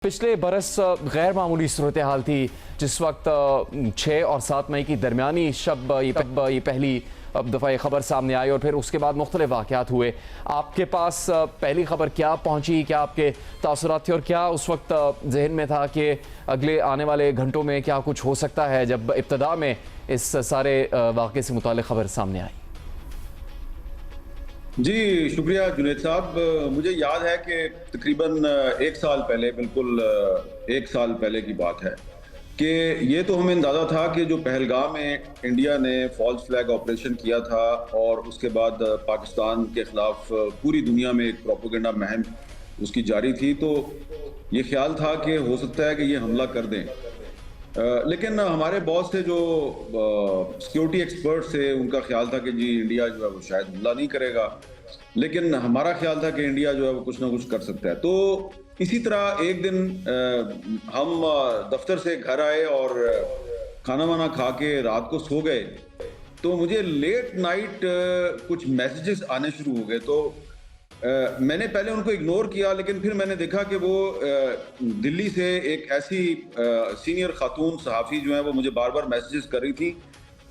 पिछले बरस गैर मामूली सूरत हाल थी जिस वक्त 6 और 7 मई की दरमियानी शब ये पहली दफ़ा खबर सामने आई और फिर उसके बाद मुख्तलिफ वाक़यात हुए। आपके पास पहली खबर क्या पहुंची, क्या आपके तासुरात थे और क्या उस वक्त जहन में था कि अगले आने वाले घंटों में क्या कुछ हो सकता है जब इब्तदा में इस सारे वाक़े से मुताल्लिक़ खबर सामने आई? जी, शुक्रिया जुनैद साहब। मुझे याद है कि तकरीबन 1 साल पहले, बिल्कुल 1 साल पहले की बात है कि ये तो हमें अंदाज़ा था कि जो पहलगाम में इंडिया ने फॉल्स फ्लैग ऑपरेशन किया था और उसके बाद पाकिस्तान के ख़िलाफ़ पूरी दुनिया में एक प्रोपेगेंडा मुहिम उसकी जारी थी, तो ये ख्याल था कि हो सकता है कि ये हमला कर दें। लेकिन हमारे बहुत से जो सिक्योरिटी एक्सपर्ट्स थे उनका ख्याल था कि जी इंडिया जो है वो शायद हमला नहीं करेगा, लेकिन हमारा ख्याल था कि इंडिया जो है वो कुछ ना कुछ कर सकता है। तो इसी तरह एक दिन हम दफ्तर से घर आए और खाना वाना खा के रात को सो गए, तो मुझे लेट नाइट कुछ मैसेजेस आने शुरू हो गए। तो मैंने पहले उनको इग्नोर किया, लेकिन फिर मैंने देखा कि वो दिल्ली से एक ऐसी सीनियर खातून सहाफ़ी जो है वो मुझे बार बार मैसेजेस कर रही थी,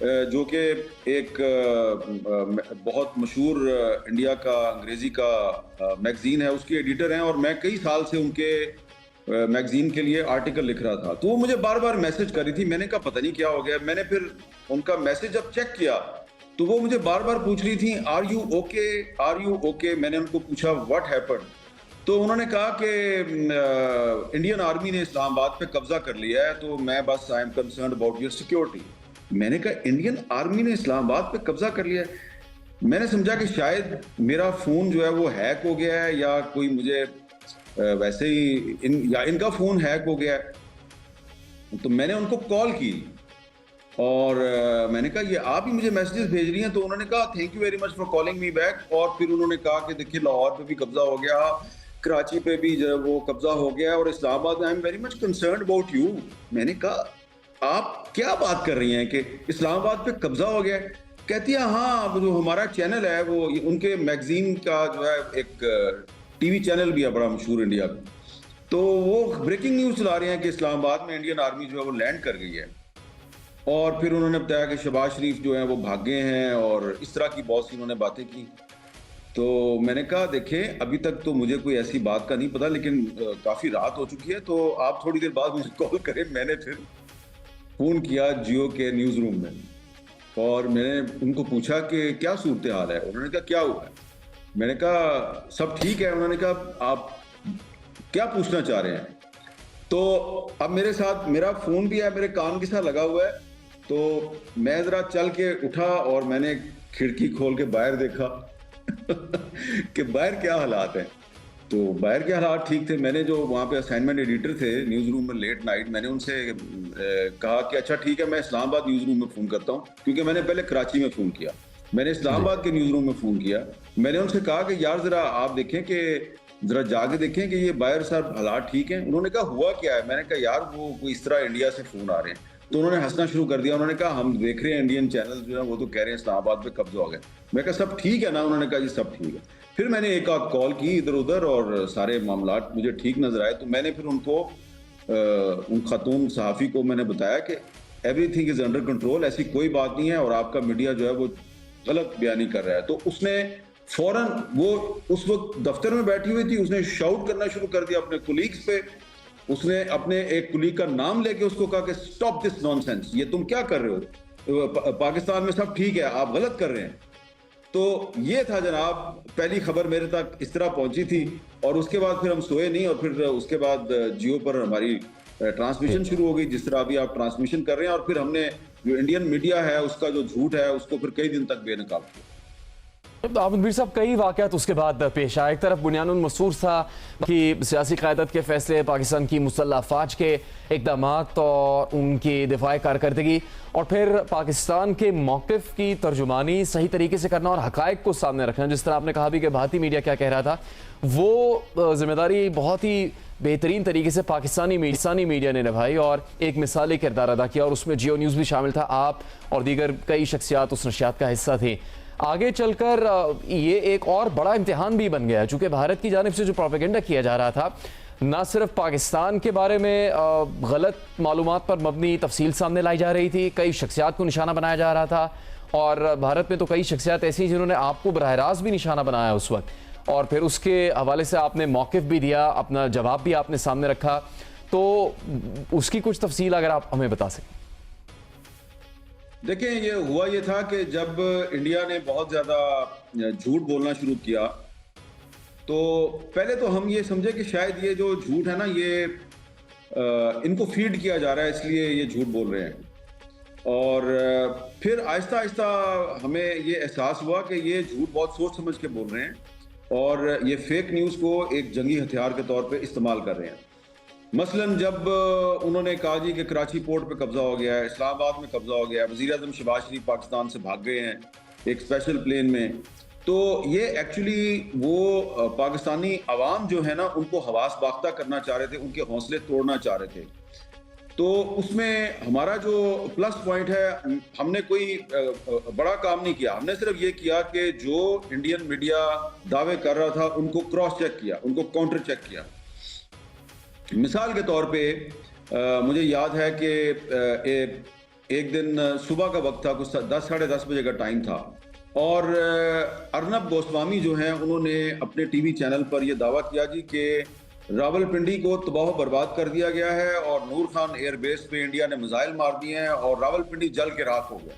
जो कि एक बहुत मशहूर इंडिया का अंग्रेज़ी का मैगज़ीन है, उसकी एडिटर हैं और मैं कई साल से उनके मैगज़ीन के लिए आर्टिकल लिख रहा था। तो वो मुझे बार बार मैसेज कर रही थी। मैंने कहा पता नहीं क्या हो गया। मैंने फिर उनका मैसेज जब चेक किया तो वो मुझे बार बार पूछ रही थी are you okay, are you okay. मैंने उनको पूछा व्हाट हैपेंड, तो उन्होंने कहा कि इंडियन आर्मी ने इस्लामाबाद पे कब्जा कर लिया है, तो मैं बस I am concerned about your security. मैंने कहा इंडियन आर्मी ने इस्लामाबाद पे कब्जा कर लिया है। मैंने समझा कि शायद मेरा फोन जो है वो हैक हो गया है या कोई मुझे वैसे ही इनका फोन हैक हो गया है। तो मैंने उनको कॉल की और मैंने कहा ये आप ही मुझे मैसेजेस भेज रही हैं? तो उन्होंने कहा thank you very much for calling me back. और फिर उन्होंने कहा कि देखिए लाहौर पे भी कब्जा हो गया, कराची पे भी जो वो कब्जा हो गया और इस्लामाबाद में I am very much concerned about you. मैंने कहा आप क्या बात कर रही हैं कि इस्लामाबाद पे कब्जा हो गया? कहती है हाँ, जो हमारा चैनल है वो उनके मैगजीन का जो है एक टीवी चैनल भी है बड़ा मशहूर इंडिया में, तो वो ब्रेकिंग न्यूज चला रहे हैं कि इस्लामाबाद में इंडियन आर्मी जो है वो लैंड कर गई है। और फिर उन्होंने बताया कि शहबाज शरीफ जो है वो भागे हैं और इस तरह की बहुत सी उन्होंने बातें की। तो मैंने कहा देखें अभी तक तो मुझे कोई ऐसी बात का नहीं पता, लेकिन काफ़ी रात हो चुकी है, तो आप थोड़ी देर बाद मुझे कॉल करें। मैंने फिर फ़ोन किया जियो के न्यूज़ रूम में और मैंने उनको पूछा कि क्या सूरत हाल है। उन्होंने कहा क्या हुआ है? मैंने कहा सब ठीक है। उन्होंने कहा आप क्या पूछना चाह रहे हैं? तो अब मेरे साथ मेरा फ़ोन भी है, मेरे कान के साथ लगा हुआ है, तो मैं ज़रा चल के उठा और मैंने खिड़की खोल के बाहर देखा कि बाहर क्या हालात हैं। तो बाहर के हालात ठीक थे। मैंने जो वहाँ पे असाइनमेंट एडिटर थे न्यूज़ रूम में लेट नाइट, मैंने उनसे कहा कि अच्छा ठीक है मैं इस्लामाबाद न्यूज़ रूम में फ़ोन करता हूँ, क्योंकि मैंने पहले कराची में फ़ोन किया। मैंने इस्लामाबाद के न्यूज़ रूम में फ़ोन किया। मैंने उनसे कहा कि यार ज़रा आप देखें कि ज़रा जाके देखें कि ये बाहर साहब हालात ठीक हैं। उन्होंने कहा हुआ क्या है? मैंने कहा यार वो कोई इस तरह इंडिया से फ़ोन आ रहे हैं। तो उन्होंने हंसना शुरू कर दिया। उन्होंने कहा हम देख रहे हैं इंडियन चैनल जो है वो तो कह रहे हैं इस्लामाबाद पे कब्जा हो गया। मैं कहा सब ठीक है ना? उन्होंने कहा जी सब ठीक है। फिर मैंने एक आध कॉल की इधर उधर और सारे मामलात मुझे ठीक नजर आए। तो मैंने फिर उनको उन खातून सहाफ़ी को मैंने बताया कि एवरीथिंग इज अंडर कंट्रोल, ऐसी कोई बात नहीं है और आपका मीडिया जो है वो गलत बयानी कर रहा है। तो उसने फौरन, वो उस वक्त दफ्तर में बैठी हुई थी, उसने शाउट करना शुरू कर दिया अपने कुलीग्स पे। उसने अपने एक कुलीग का नाम लेके उसको कहा कि स्टॉप दिस नॉनसेंस, ये तुम क्या कर रहे हो? पाकिस्तान में सब ठीक है, आप गलत कर रहे हैं। तो ये था जनाब, पहली खबर मेरे तक इस तरह पहुंची थी और उसके बाद फिर हम सोए नहीं और फिर उसके बाद जियो पर हमारी ट्रांसमिशन शुरू हो गई, जिस तरह अभी आप ट्रांसमिशन कर रहे हैं। और फिर हमने जो इंडियन मीडिया है उसका जो झूठ है उसको फिर कई दिन तक बेनकाब किया। तो आबिद मीर साहब, कई वाक़यात उसके बाद पेश आए। एक तरफ बुनियानुल मसूर था कि सियासी क़यादत के फैसले, पाकिस्तान की मुसल्लह अफ़वाज के इक़दाम और उनकी दिफ़ाई कारकर्दगी, और फिर पाकिस्तान के मौक़िफ़ की तर्जुमानी सही तरीके से करना और हक़ाइक़ को सामने रखना। जिस तरह आपने कहा भी कि भारतीय मीडिया क्या कह रहा था, वो ज़िम्मेदारी बहुत ही बेहतरीन तरीके से पाकिस्तानी मीडिया ने निभाई और एक मिसाली किरदार अदा किया, और उसमें जियो न्यूज़ भी शामिल था। आप और दीगर कई शख्सियात उस नशियात का हिस्सा थी। आगे चलकर ये एक और बड़ा इम्तिहान भी बन गया, चूँकि भारत की जानिब से जो प्रोपेगेंडा किया जा रहा था ना सिर्फ पाकिस्तान के बारे में गलत मालूमात पर मबनी तफसील सामने लाई जा रही थी, कई शख्सियात को निशाना बनाया जा रहा था, और भारत में तो कई शख्सियात ऐसी हैं जिन्होंने आपको बराह रास्त भी निशाना बनाया उस वक्त, और फिर उसके हवाले से आपने मौक़िफ़ भी दिया, अपना जवाब भी आपने सामने रखा। तो उसकी कुछ तफसील अगर आप हमें बता सकें। देखिए, ये हुआ ये था कि जब इंडिया ने बहुत ज़्यादा झूठ बोलना शुरू किया, तो पहले तो हम ये समझे कि शायद ये जो झूठ है ना, ये इनको फीड किया जा रहा है, इसलिए ये झूठ बोल रहे हैं। और फिर आहिस्ता आहिस्ता हमें ये एहसास हुआ कि ये झूठ बहुत सोच समझ के बोल रहे हैं, और ये फेक न्यूज़ को एक जंगी हथियार के तौर पे इस्तेमाल कर रहे हैं। मसलन जब उन्होंने कहा जी कि कराची पोर्ट पे कब्जा हो गया है, इस्लामाबाद में कब्जा हो गया है, वज़ीर आज़म शहबाज शरीफ पाकिस्तान से भाग गए हैं एक स्पेशल प्लेन में, तो ये एक्चुअली वो पाकिस्तानी अवाम जो है ना, उनको हवास बाख्ता करना चाह रहे थे, उनके हौसले तोड़ना चाह रहे थे। तो उसमें हमारा जो प्लस पॉइंट है, हमने कोई बड़ा काम नहीं किया, हमने सिर्फ ये किया कि जो इंडियन मीडिया दावे कर रहा था उनको क्रॉस चेक किया, उनको काउंटर चेक किया। मिसाल के तौर पे मुझे याद है कि एक दिन सुबह का वक्त था, कुछ 10 साढ़े 10 बजे का टाइम था, और अर्नब गोस्वामी जो हैं उन्होंने अपने टीवी चैनल पर यह दावा किया जी कि रावलपिंडी को तबाह बर्बाद कर दिया गया है और नूर खान एयरबेस पे इंडिया ने मिसाइल मार दिए हैं और रावलपिंडी जल के राख हो गया।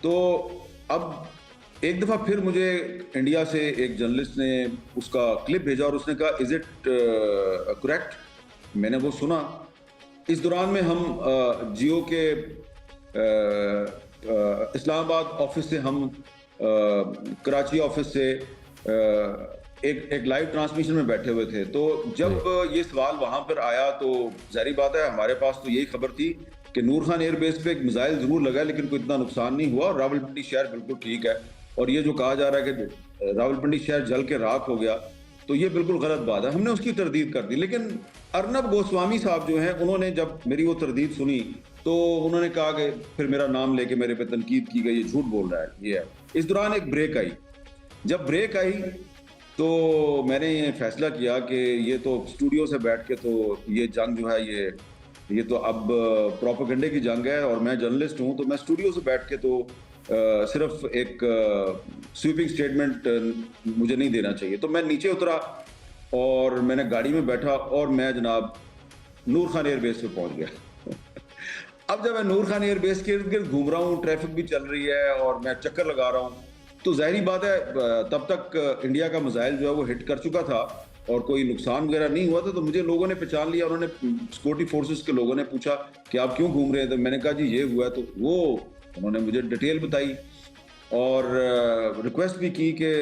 तो अब एक दफ़ा फिर मुझे इंडिया से एक जर्नलिस्ट ने उसका क्लिप भेजा और उसने कहा, इज़ इट करेक्ट? मैंने वो सुना। इस दौरान में हम जियो के इस्लामाबाद ऑफिस से, हम कराची ऑफिस से एक लाइव ट्रांसमिशन में बैठे हुए थे। तो जब ये सवाल वहां पर आया तो जाहिर बात है हमारे पास तो यही खबर थी कि नूर खान एयरबेस पे एक मिसाइल जरूर लगा, लेकिन कोई इतना नुकसान नहीं हुआ, और रावलपिंडी शहर बिल्कुल ठीक है। और ये जो कहा जा रहा है कि रावलपिंडी शहर जल के राख हो गया, तो ये बिल्कुल गलत बात है, हमने उसकी तरदीद कर दी। लेकिन अर्नब गोस्वामी साहब जो हैं, उन्होंने जब मेरी वो तरदीद सुनी तो उन्होंने कहा कि फिर मेरा नाम लेके मेरे पे तनकीद की गई, ये झूठ बोल रहा है, ये है। इस दौरान एक ब्रेक आई। जब ब्रेक आई तो मैंने ये फैसला किया कि ये तो स्टूडियो से बैठ के तो ये जंग जो है, ये तो अब प्रोपेगेंडे की जंग है, और मैं जर्नलिस्ट हूँ, तो मैं स्टूडियो से बैठ के तो सिर्फ एक स्वीपिंग स्टेटमेंट मुझे नहीं देना चाहिए। तो मैं नीचे उतरा और मैंने गाड़ी में बैठा और मैं जनाब नूर खान एयरबेस पे पहुंच गया। अब जब मैं नूर खान एयरबेस के इर्द गिर्द घूम रहा हूँ, ट्रैफिक भी चल रही है और मैं चक्कर लगा रहा हूँ, तो जाहिर बात है तब तक इंडिया का मिसाइल जो है वो हिट कर चुका था और कोई नुकसान वगैरह नहीं हुआ था। तो मुझे लोगों ने पहचान लिया, उन्होंने सिक्योरिटी फोर्सेस के लोगों ने पूछा कि आप क्यों घूम रहे थे, मैंने कहा जी ये हुआ है। तो वो उन्होंने मुझे डिटेल बताई और रिक्वेस्ट भी की कि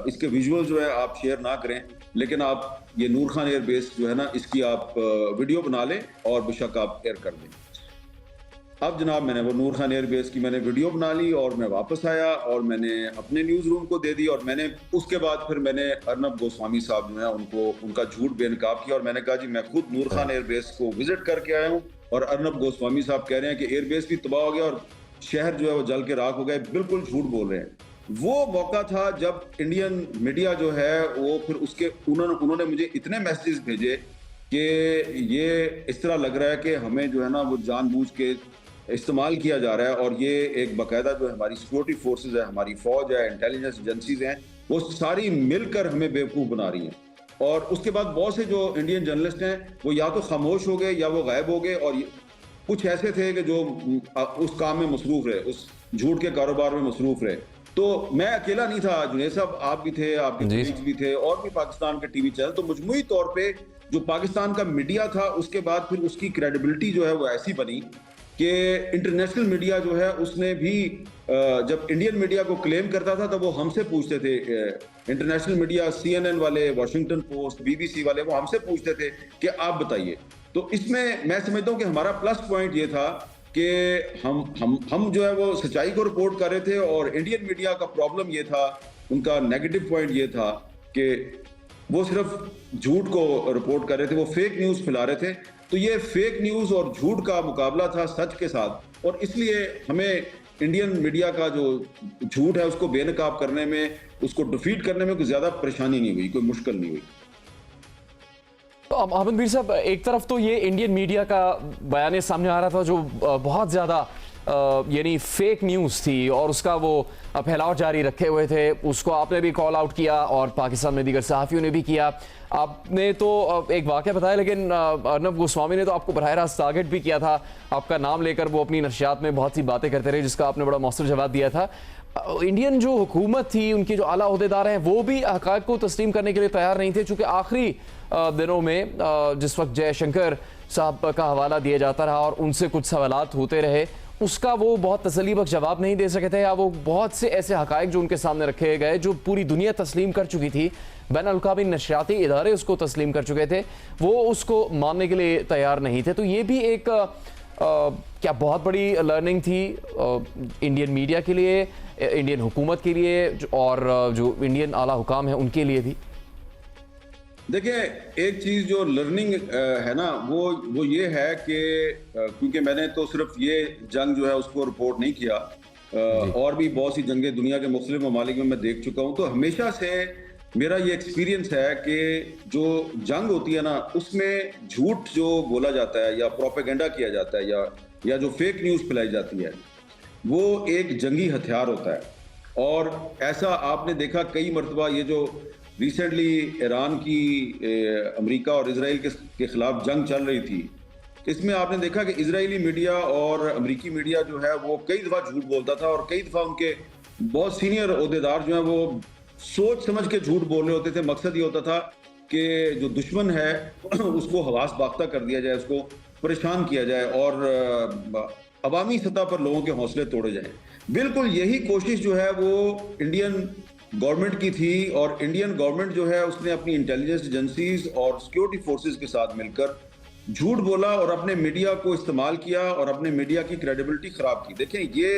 इसके विजुअल जो है आप शेयर ना करें, लेकिन आप ये नूर खान एयरबेस जो है ना, इसकी आप वीडियो बना लें और बेशक आप एयर कर दें। अब जनाब मैंने वो नूर खान एयरबेस की मैंने वीडियो बना ली और मैं वापस आया और मैंने अपने न्यूज़ रूम को दे दी, और मैंने उसके बाद फिर मैंने अर्नब गोस्वामी साहब जो है उनको उनका झूठ बेनकाब किया, और मैंने कहा जी मैं खुद नूर खान एयरबेस को विजिट करके आया हूँ और अर्नब गोस्वामी साहब कह रहे हैं कि एयरबेस भी तबाह हो गया और शहर जो है वो जल के राख हो गया। बिल्कुल झूठ बोल रहे हैं। वो मौका था जब इंडियन मीडिया जो है वो फिर उसके उन्होंने मुझे इतने मैसेजेस भेजे कि ये इस तरह लग रहा है कि हमें जो है ना वो जानबूझ के इस्तेमाल किया जा रहा है, और ये एक बाकायदा जो हमारी सिक्योरिटी फोर्सेज है, हमारी फौज है, इंटेलिजेंस एजेंसीज हैं, वो सारी मिलकर हमें बेवकूफ़ बना रही हैं। और उसके बाद बहुत से जो इंडियन जर्नलिस्ट हैं वो या तो खामोश हो गए या वो गायब हो गए, और कुछ ऐसे थे कि जो उस काम में मसरूफ रहे, उस झूठ के कारोबार में मसरूफ रहे। तो मैं अकेला नहीं था, जुनैद साहब आप भी थे, आपके कलीग्स भी थे, और भी पाकिस्तान के टीवी चैनल। तो मजमूई तौर पे जो पाकिस्तान का मीडिया था, उसके बाद फिर उसकी क्रेडिबिलिटी जो है वो ऐसी बनी कि इंटरनेशनल मीडिया जो है उसने भी जब इंडियन मीडिया को क्लेम करता था तब वो हमसे पूछते थे, इंटरनेशनल मीडिया CNN वाले, वॉशिंगटन पोस्ट, BBC वाले, वो हमसे पूछते थे कि आप बताइए। तो इसमें मैं समझता हूँ कि हमारा प्लस पॉइंट ये था कि हम जो है वो सच्चाई को रिपोर्ट कर रहे थे, और इंडियन मीडिया का प्रॉब्लम ये था, उनका नेगेटिव पॉइंट ये था कि वो सिर्फ झूठ को रिपोर्ट कर रहे थे, वो फेक न्यूज़ फैला रहे थे। तो ये फेक न्यूज़ और झूठ का मुकाबला था सच के साथ, और इसलिए हमें इंडियन मीडिया का जो झूठ है उसको बेनकाब करने में, उसको डिफीट करने में कोई ज़्यादा परेशानी नहीं हुई, कोई मुश्किल नहीं हुई। तो अब अहमद साहब, एक तरफ तो ये इंडियन मीडिया का बयान सामने आ रहा था जो बहुत ज़्यादा यानी फेक न्यूज़ थी और उसका वो फैलाव जारी रखे हुए थे, उसको आपने भी कॉल आउट किया और पाकिस्तान में दीगर सहाफ़ियों ने भी किया। आपने तो एक वाक़या बताया, लेकिन अर्नब गोस्वामी ने तो आपको बराह रास्त टारगेट भी किया था, आपका नाम लेकर वो अपनी नशियात में बहुत सी बातें करते रहे जिसका आपने बड़ा मौसूर जवाब दिया था। इंडियन जो हुकूमत थी, उनके जो आला ओहदेदार हैं, वो भी हक़ाइक़ को तस्लीम करने के लिए तैयार नहीं थे, चूँकि आखिरी दिनों में जिस वक्त जयशंकर साहब का हवाला दिया जाता रहा और उनसे कुछ सवालात होते रहे, उसका वो बहुत तसल्लीबख्श जवाब नहीं दे सके थे, या वो बहुत से ऐसे हक़ाइक़ जो उनके सामने रखे गए जो पूरी दुनिया तस्लीम कर चुकी थी, बैनुल-अक़वामी नशरियाती इदारे उसको तस्लीम कर चुके थे, वो उसको मानने के लिए तैयार नहीं थे। तो ये भी एक क्या बहुत बड़ी लर्निंग थी इंडियन मीडिया के लिए, इंडियन हुकूमत के लिए और जो इंडियन आला हुकाम है उनके लिए भी। देखिए, एक चीज़ जो लर्निंग है ना, वो ये है कि क्योंकि मैंने तो सिर्फ ये जंग जो है उसको रिपोर्ट नहीं किया, और भी बहुत सी जंगें दुनिया के मुख्तलिफ ममालिक में मैं देख चुका हूँ। तो हमेशा से मेरा ये एक्सपीरियंस है कि जो जंग होती है ना, उसमें झूठ जो बोला जाता है या प्रोपेगेंडा किया जाता है या जो फेक न्यूज़ फैलाई जाती है, वो एक जंगी हथियार होता है। और ऐसा आपने देखा कई मरतबा, ये जो रिसेंटली ईरान की अमेरिका और इजराइल के खिलाफ जंग चल रही थी, इसमें आपने देखा कि इजरायली मीडिया और अमेरिकी मीडिया जो है वो कई दफ़ा झूठ बोलता था और कई दफ़ा उनके बहुत सीनियर ओहदेदार जो हैं वो सोच समझ के झूठ बोल रहे होते थे। मकसद ये होता था कि जो दुश्मन है उसको हवास बाख्ता कर दिया जाए, उसको परेशान किया जाए और अवामी सतह पर लोगों के हौसले तोड़े जाए। बिल्कुल यही कोशिश जो है वो इंडियन गवर्नमेंट की थी, और इंडियन गवर्नमेंट जो है उसने अपनी इंटेलिजेंस एजेंसीज और सिक्योरिटी फोर्सेस के साथ मिलकर झूठ बोला और अपने मीडिया को इस्तेमाल किया और अपने मीडिया की क्रेडिबिलिटी खराब की। देखें, ये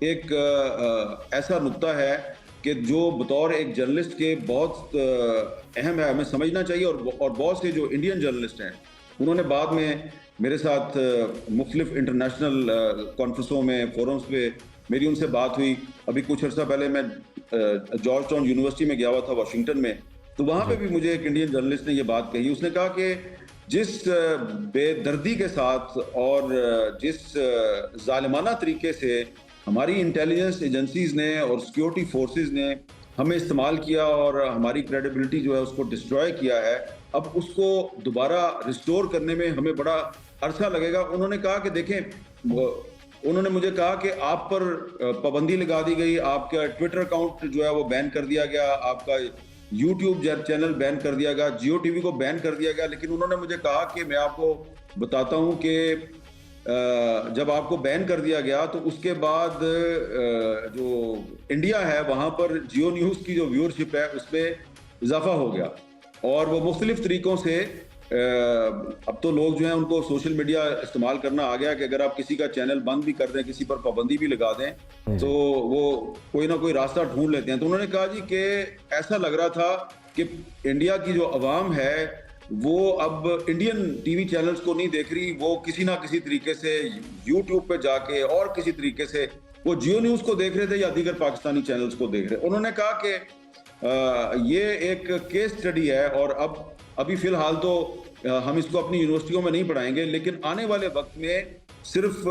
एक ऐसा नुक्ता है कि जो बतौर एक जर्नलिस्ट के बहुत अहम है, हमें समझना चाहिए। और बहुत से जो इंडियन जर्नलिस्ट हैं उन्होंने बाद में मेरे साथ मुख्तलिफ इंटरनेशनल कॉन्फ्रेंसों में, फोरम्स पे मेरी उनसे बात हुई। अभी कुछ अर्सा पहले मैं जॉर्ज टाउन यूनिवर्सिटी में गया हुआ था वाशिंगटन में, तो वहाँ पे भी मुझे एक इंडियन जर्नलिस्ट ने ये बात कही। उसने कहा कि जिस बेदर्दी के साथ और जिस जालिमाना तरीके से हमारी इंटेलिजेंस एजेंसीज ने और सिक्योरिटी फोर्सेस ने हमें इस्तेमाल किया और हमारी क्रेडिबिलिटी जो है उसको डिस्ट्रॉय किया है, अब उसको दोबारा रिस्टोर करने में हमें बड़ा अरसा लगेगा। उन्होंने कहा कि देखें, उन्होंने मुझे कहा कि आप पर पाबंदी लगा दी गई, आपका ट्विटर अकाउंट जो है वो बैन कर दिया गया, आपका यूट्यूब चैनल बैन कर दिया गया, जियो टीवी को बैन कर दिया गया। लेकिन उन्होंने मुझे कहा कि मैं आपको बताता हूं कि जब आपको बैन कर दिया गया तो उसके बाद जो इंडिया है वहां पर जियो न्यूज़ की जो व्यूअरशिप है उसमें इजाफा हो गया, और वो मुख्तलिफ तरीकों से अब तो लोग जो हैं उनको सोशल मीडिया इस्तेमाल करना आ गया कि अगर आप किसी का चैनल बंद भी कर दें, किसी पर पाबंदी भी लगा दें, तो वो कोई ना कोई रास्ता ढूंढ लेते हैं। तो उन्होंने कहा जी कि ऐसा लग रहा था कि इंडिया की जो अवाम है वो अब इंडियन टीवी चैनल्स को नहीं देख रही, वो किसी ना किसी तरीके से यूट्यूब पे जाके और किसी तरीके से वो जियो न्यूज़ को देख रहे थे या दीगर पाकिस्तानी चैनल्स को देख रहे। उन्होंने कहा कि ये एक केस स्टडी है, और अभी फिलहाल तो हम इसको अपनी यूनिवर्सिटियों में नहीं पढ़ाएंगे, लेकिन आने वाले वक्त में सिर्फ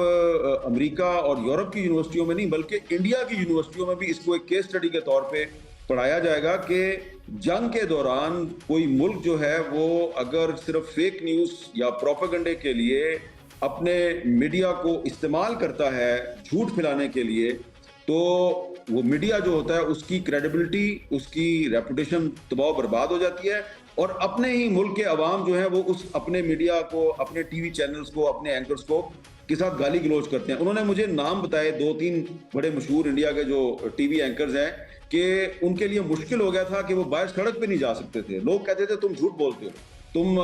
अमेरिका और यूरोप की यूनिवर्सिटियों में नहीं बल्कि इंडिया की यूनिवर्सिटियों में भी इसको एक केस स्टडी के तौर पे पढ़ाया जाएगा कि जंग के दौरान कोई मुल्क जो है वो अगर सिर्फ फेक न्यूज़ या प्रोपेगेंडे के लिए अपने मीडिया को इस्तेमाल करता है झूठ फैलाने के लिए, तो वो मीडिया जो होता है उसकी क्रेडिबिलिटी, उसकी रेपुटेशन तबाह बर्बाद हो जाती है, और अपने ही मुल्क के अवाम जो है वो उस अपने मीडिया को, अपने टीवी चैनल्स को, अपने एंकर्स को के साथ गाली गलौज करते हैं। उन्होंने मुझे नाम बताए 2-3 बड़े मशहूर इंडिया के जो टीवी एंकर्स हैं कि उनके लिए मुश्किल हो गया था कि वो बाहर सड़क पे नहीं जा सकते थे। लोग कहते थे तुम झूठ बोलते हो, तुम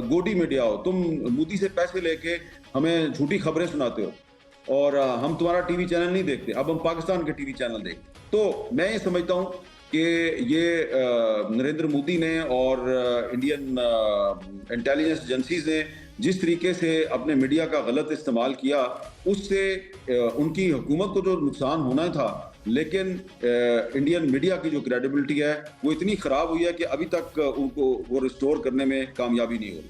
गोदी मीडिया हो, तुम मोदी से पैसे लेके हमें झूठी खबरें सुनाते हो और हम तुम्हारा टीवी चैनल नहीं देखते, अब हम पाकिस्तान के टीवी चैनल देखते। तो मैं ये समझता हूँ कि ये नरेंद्र मोदी ने और इंडियन इंटेलिजेंस एजेंसीज ने जिस तरीके से अपने मीडिया का गलत इस्तेमाल किया, उससे उनकी हुकूमत को जो नुकसान होना था लेकिन इंडियन मीडिया की जो क्रेडिबिलिटी है वो इतनी ख़राब हुई है कि अभी तक उनको वो रिस्टोर करने में कामयाबी नहीं हो रही।